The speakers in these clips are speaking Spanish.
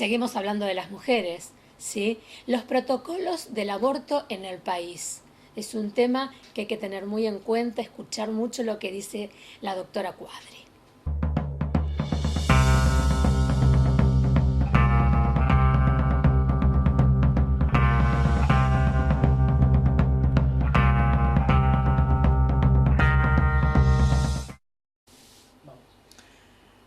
Seguimos hablando de las mujeres, ¿sí? Los protocolos del aborto en el país. Es un tema que hay que tener muy en cuenta, escuchar mucho lo que dice la doctora Cuadri.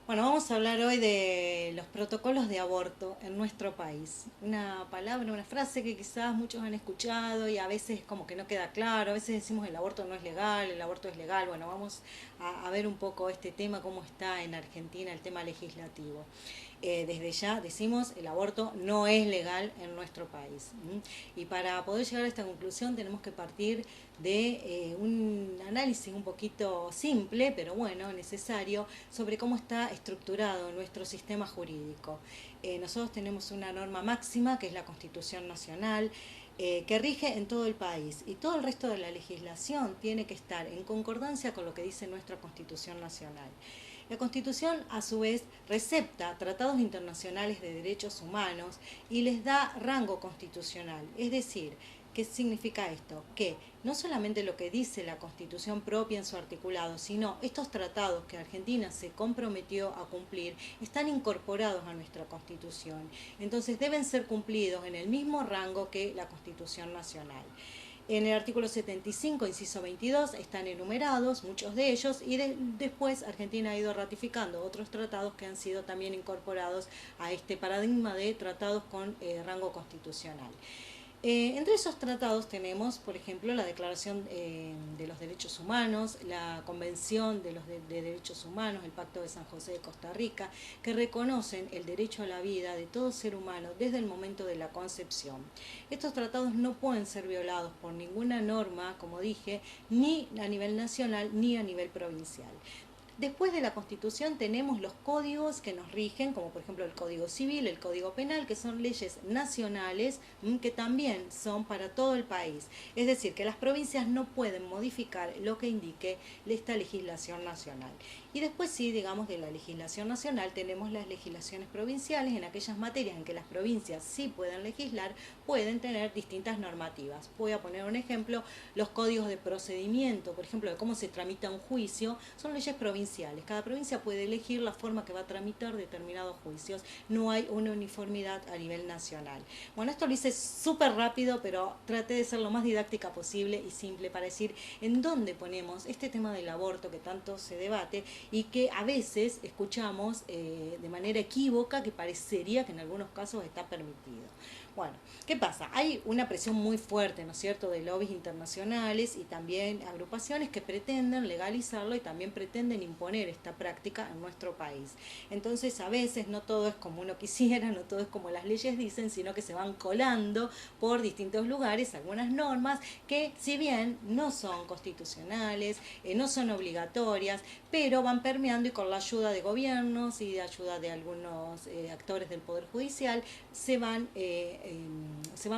Bueno, vamos a hablar hoy de los protocolos de aborto en nuestro país. Una palabra, una frase que quizás muchos han escuchado y a veces como que no queda claro. A veces decimos el aborto no es legal, el aborto es legal. Bueno, vamos a ver un poco este tema, cómo está en Argentina el tema legislativo. Desde ya decimos el aborto no es legal en nuestro país. Y para poder llegar a esta conclusión tenemos que partir de un análisis un poquito simple, pero bueno, necesario, sobre cómo está estructurado nuestro sistema jurídico. Nosotros tenemos una norma máxima, que es la Constitución Nacional, que rige en todo el país, y todo el resto de la legislación tiene que estar en concordancia con lo que dice nuestra Constitución Nacional. La Constitución, a su vez, recepta tratados internacionales de derechos humanos y les da rango constitucional. Es decir, ¿qué significa esto? Que no solamente lo que dice la Constitución propia en su articulado, sino estos tratados que Argentina se comprometió a cumplir, están incorporados a nuestra Constitución. Entonces deben ser cumplidos en el mismo rango que la Constitución Nacional. En el artículo 75, inciso 22, están enumerados muchos de ellos y después Argentina ha ido ratificando otros tratados que han sido también incorporados a este paradigma de tratados con rango constitucional. Entre esos tratados tenemos, por ejemplo, la Declaración de los Derechos Humanos, la Convención de Derechos Humanos, el Pacto de San José de Costa Rica, que reconocen el derecho a la vida de todo ser humano desde el momento de la concepción. Estos tratados no pueden ser violados por ninguna norma, como dije, ni a nivel nacional ni a nivel provincial. Después de la Constitución tenemos los códigos que nos rigen, como por ejemplo el Código Civil, el Código Penal, que son leyes nacionales que también son para todo el país. Es decir, que las provincias no pueden modificar lo que indique esta legislación nacional. Y después sí, digamos, de la legislación nacional tenemos las legislaciones provinciales en aquellas materias en que las provincias sí pueden legislar, pueden tener distintas normativas. Voy a poner un ejemplo, los códigos de procedimiento, por ejemplo, de cómo se tramita un juicio, son leyes provinciales. Cada provincia puede elegir la forma que va a tramitar determinados juicios. No hay una uniformidad a nivel nacional. Bueno, esto lo hice súper rápido, pero traté de ser lo más didáctica posible y simple para decir en dónde ponemos este tema del aborto que tanto se debate y que a veces escuchamos de manera equívoca que parecería que en algunos casos está permitido. Bueno, ¿qué pasa? Hay una presión muy fuerte, ¿no es cierto?, de lobbies internacionales y también agrupaciones que pretenden legalizarlo y también pretenden imponer esta práctica en nuestro país. Entonces, a veces no todo es como uno quisiera, no todo es como las leyes dicen, sino que se van colando por distintos lugares algunas normas que, si bien no son constitucionales, no son obligatorias, pero van permeando y con la ayuda de gobiernos y de ayuda de algunos actores del Poder Judicial se van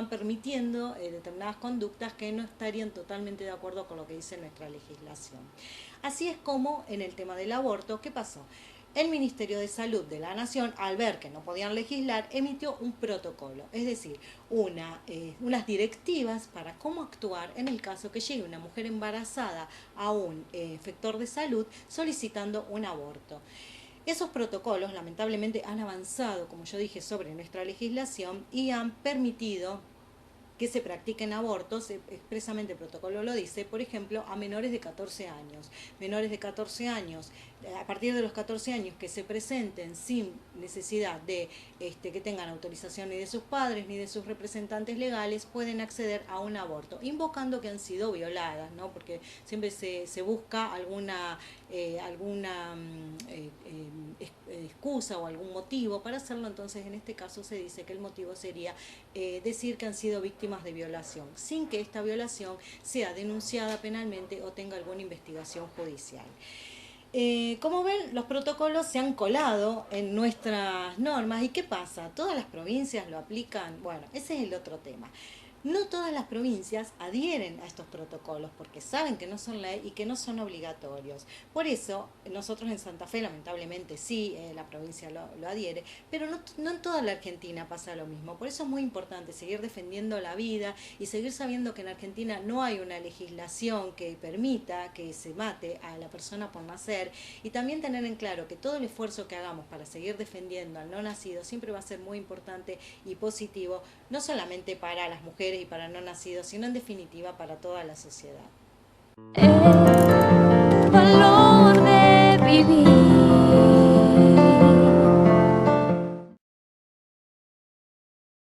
permitiendo determinadas conductas que no estarían totalmente de acuerdo con lo que dice nuestra legislación. Así es como en el tema del aborto, ¿qué pasó? El Ministerio de Salud de la Nación, al ver que no podían legislar, emitió un protocolo, es decir, unas directivas para cómo actuar en el caso que llegue una mujer embarazada a un efector de salud solicitando un aborto. Esos protocolos lamentablemente han avanzado, como yo dije, sobre nuestra legislación y han permitido que se practiquen abortos, expresamente el protocolo lo dice, por ejemplo, a menores de 14 años. Menores de 14 años, a partir de los 14 años que se presenten sin necesidad de que tengan autorización ni de sus padres ni de sus representantes legales, pueden acceder a un aborto, invocando que han sido violadas, ¿no? Porque siempre se busca alguna excusa o algún motivo para hacerlo. Entonces en este caso se dice que el motivo sería decir que han sido víctimas de violación, sin que esta violación sea denunciada penalmente o tenga alguna investigación judicial. Como ven, los protocolos se han colado en nuestras normas. ¿Y qué pasa? ¿Todas las provincias lo aplican? Bueno, ese es el otro tema. No todas las provincias adhieren a estos protocolos porque saben que no son ley y que no son obligatorios. Por eso, nosotros en Santa Fe, lamentablemente sí, la provincia lo adhiere, pero no en toda la Argentina pasa lo mismo. Por eso es muy importante seguir defendiendo la vida y seguir sabiendo que en Argentina no hay una legislación que permita que se mate a la persona por nacer, y también tener en claro que todo el esfuerzo que hagamos para seguir defendiendo al no nacido siempre va a ser muy importante y positivo, no solamente para las mujeres y para no nacidos, sino en definitiva para toda la sociedad. El valor de vivir.